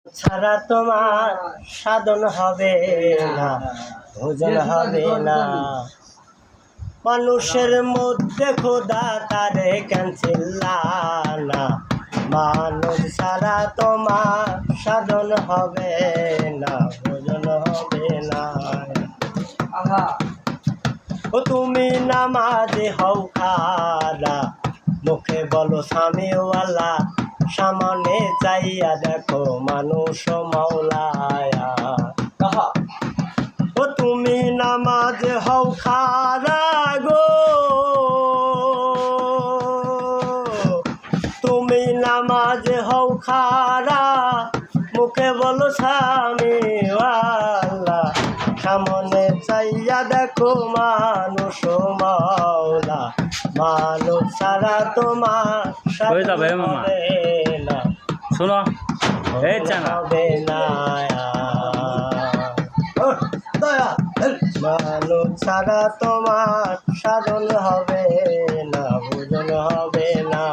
ছাড়া তোমার সাধন হবে না, ভোজন হবে না। মানুষের মধ্যে খোদা তারে ক্যান্সেল্লা না, মানুষ ছাড়া তোমার সাধন হবে না, ভোজন হবে না। ও তুমি নামাজে হও খারা, মুখে বলো স্বামীওয়ালা, সামনে চাইয়া দেখো মানুষ মাওলায়া। ও তুমি নামাজে হও খারা গো, তুমি নামাজে হও খারা, মুখে বলো স্বামীওয়ালা, সামনে চাইয়া দেখো মানুষ মাওলা। মানুষ ছাড়া তোমার যাবে মামা না, শোনো এই চানা হবে না। মানুষ ছাড়া তোমার সাধন হবে না, ভোজন হবে না।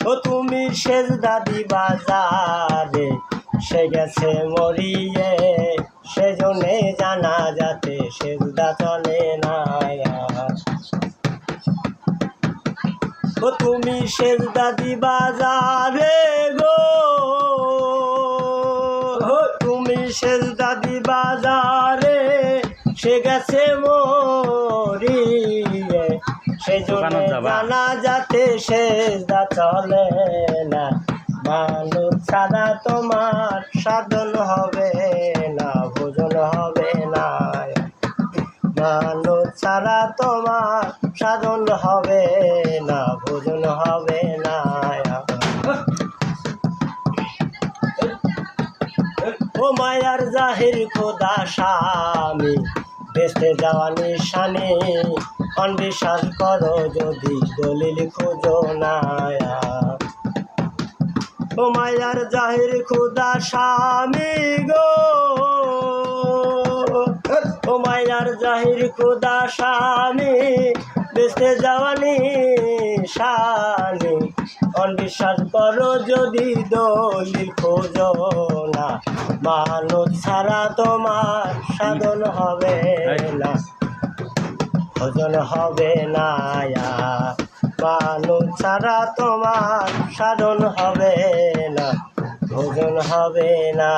ও তুমি সেজদা দিবা যারে, সে গেছে মরিয়ে, সেজনে জানা যাতে সেজদা চলে না। ও তুমি সেজদা দিবা যারে গো, তুমি সেজদা দিবা যারে, সে গেছে মরিয়ে, সেজন্য জানা যাতে সেজদা চলে না। মানুষ ছাড়া তোমার সাধন হবে না, ভোজন হবে না। মানুষ ছাড়া তোমার সাধন হবে না, ভোজন হবে না। ও মায়ার জাহির খোদা স্বামী, বেঁচতে যাওয়া নিশানে, অনবিশ্বাস করো যদি দলিল খোঁজো না। ও মায়ার জাহির খোদা স্বামী গো, ও মায়ার জাহির খোদা স্বামী, বেঁচতে যাওয়া নিশানে, অনবিশ্বাস করো যদি দলিল খোঁজো না। মানুষ ছাড়া তোমার সাধন হবে না, ভোজন হবে না। মানুষ ছাড়া তোমার সাধন হবে না, ভোজন হবে না।